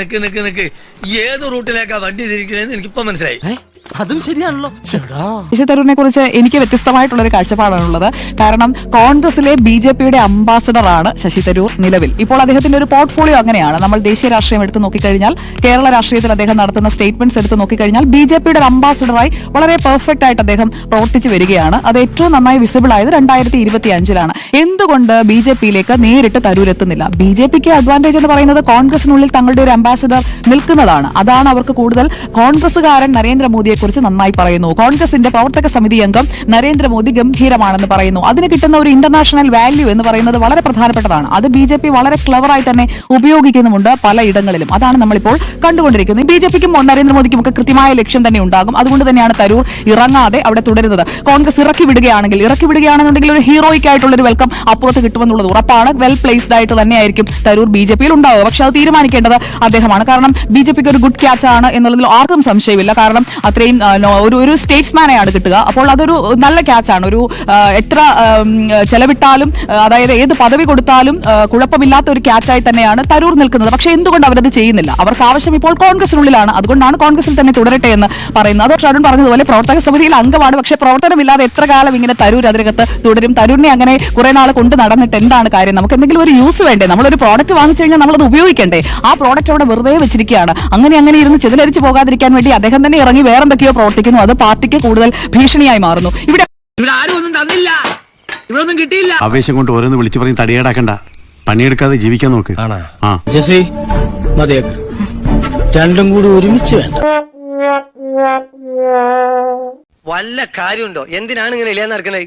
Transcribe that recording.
നിക്ക് ഏത് റൂട്ടിലേക്കാ വണ്ടി തിരിക്കണേന്ന് എനിക്കിപ്പോ മനസ്സിലായി. അതും ശരിയാണല്ലോ. ശശി തരൂരിനെ കുറിച്ച് എനിക്ക് വ്യത്യസ്തമായിട്ടുള്ള ഒരു കാഴ്ചപ്പാടാണുള്ളത്. കാരണം കോൺഗ്രസിലെ BJPയുടെ അംബാസഡറാണ് ശശി തരൂർ നിലവിൽ. ഇപ്പോൾ അദ്ദേഹത്തിന്റെ ഒരു പോർട്ട്ഫോളിയോ അങ്ങനെയാണ്. നമ്മൾ ദേശീയ രാഷ്ട്രീയം എടുത്ത് നോക്കിക്കഴിഞ്ഞാൽ, കേരള രാഷ്ട്രീയത്തിൽ അദ്ദേഹം നടത്തുന്ന സ്റ്റേറ്റ്മെന്റ്സ് എടുത്ത് നോക്കിക്കഴിഞ്ഞാൽ BJPയുടെ ഒരു അംബാസഡറായി വളരെ പെർഫെക്റ്റ് ആയിട്ട് അദ്ദേഹം പ്രവർത്തിച്ചു വരികയാണ്. അത് ഏറ്റവും നന്നായി വിസിബിൾ ആയത് 2025-ലാണ്. എന്തുകൊണ്ട് BJPയിലേക്ക് നേരിട്ട് തരൂർ എത്തുന്നില്ല? BJPക്ക് അഡ്വാൻറ്റേജ് എന്ന് പറയുന്നത് കോൺഗ്രസിനുള്ളിൽ തങ്ങളുടെ ഒരു അംബാസഡർ നിൽക്കുന്നതാണ്. അതാണ് അവർക്ക് കൂടുതൽ. കോൺഗ്രസുകാരൻ നരേന്ദ്രമോദിയെ കുറിച്ച് നന്നായി പറയുന്നു. കോൺഗ്രസിന്റെ പ്രവർത്തക സമിതി അംഗം നരേന്ദ്രമോദി ഗംഭീരമാണെന്ന് പറയുന്നു. അതിന് കിട്ടുന്ന ഒരു ഇന്റർനാഷണൽ വാല്യൂ എന്ന് പറയുന്നത് വളരെ പ്രധാനപ്പെട്ടതാണ്. അത് BJP വളരെ ക്ലവറായി തന്നെ ഉപയോഗിക്കുന്നുമുണ്ട് പലയിടങ്ങളിലും. അതാണ് നമ്മളിപ്പോൾ കണ്ടുകൊണ്ടിരിക്കുന്നത്. BJPക്കും നരേന്ദ്രമോദിക്കും ഒക്കെ കൃത്യമായ ലക്ഷ്യം തന്നെ ഉണ്ടാകും. അതുകൊണ്ട് തന്നെയാണ് തരൂർ ഇറങ്ങാതെ അവിടെ തുടരുന്നത്. കോൺഗ്രസ് ഇറക്കി വിടുകയാണെന്നുണ്ടെങ്കിൽ ഒരു ഹീറോയിക് ആയിട്ടുള്ള ഒരു വെൽക്കം അപ്പുറത്ത് കിട്ടുമെന്നുള്ളത് ഉറപ്പാണ്. വെൽ പ്ലേസ്ഡ് ആയിട്ട് തന്നെയായിരിക്കും തരൂർ BJPയിൽ ഉണ്ടാവുക. പക്ഷെ അത് തീരുമാനിക്കേണ്ടത് അദ്ദേഹമാണ്. കാരണം BJPക്ക് ഒരു ഗുഡ് ക്യാച്ച് ആണ് എന്നുള്ളതിൽ ആർക്കും സംശയമില്ല. കാരണം അത്രയും ഒരു സ്റ്റേറ്റ്സ്മാനെയാണ് കിട്ടുക. അപ്പോൾ അതൊരു നല്ല ക്യാച്ചാണ്. ഒരു എത്ര ചെലവിട്ടാലും, അതായത് ഏത് പദവി കൊടുത്താലും കുഴപ്പമില്ലാത്ത ഒരു ക്യാച്ചായി തന്നെയാണ് തരൂർ നിൽക്കുന്നത്. പക്ഷെ എന്തുകൊണ്ട് അവരത് ചെയ്യുന്നില്ല? അവർക്ക് ആവശ്യം ഇപ്പോൾ കോൺഗ്രസിനുള്ളിലാണ്. അതുകൊണ്ടാണ് കോൺഗ്രസിൽ തന്നെ തുടരട്ടെ എന്ന് പറയുന്നത്. അത് ഷാരൂൺ പറഞ്ഞതുപോലെ പ്രവർത്തക സമിതിയിൽ അംഗമാണ്. പക്ഷെ പ്രവർത്തനമില്ലാതെ എത്ര കാലം ഇങ്ങനെ തരൂർ അതിനകത്ത് തുടരും? തരൂരിനെ അങ്ങനെ കുറെ നാൾ കൊണ്ട് നടന്നിട്ട് എന്താണ് കാര്യം? നമുക്ക് എന്തെങ്കിലും ഒരു യൂസ് വേണ്ടേ? നമ്മളൊരു പ്രോഡക്റ്റ് വാങ്ങിച്ചു കഴിഞ്ഞാൽ നമ്മളത് ഉപയോഗിക്കണ്ടേ? ആ പ്രോഡക്റ്റ് അവിടെ വെറുതെ വെച്ചിരിക്കുകയാണ്. അങ്ങനെ ഇരുന്ന് ചെതിലരിച്ച് പോകാതിരിക്കാൻ വേണ്ടി അദ്ദേഹം തന്നെ ഇറങ്ങി വേറെന്തൊക്കെയോ പ്രവർത്തിക്കുന്നു. അത് പാർട്ടിക്ക് കൂടുതൽ ഭീഷണിയായി മാറുന്നു. ഇവിടെ ആരും ഒന്നും തന്നില്ല, ഇവിടെ ഒന്നും കിട്ടിയില്ല. ആവേശം കൊണ്ട് ഓരോന്ന് വിളിച്ചു പറഞ്ഞ് തടിയേടാക്കണ്ട. പണിയെടുക്കാതെ ജീവിക്കാൻ നോക്ക്. ജെസി മതിയാക്ക്, രണ്ടും കൂടി ഒരുമിച്ച് വേണ്ട. വല്ല കാര്യമുണ്ടോ? എന്തിനാണ് ഇങ്ങനെ ഇല്ലാന്ന് നടക്കണേ?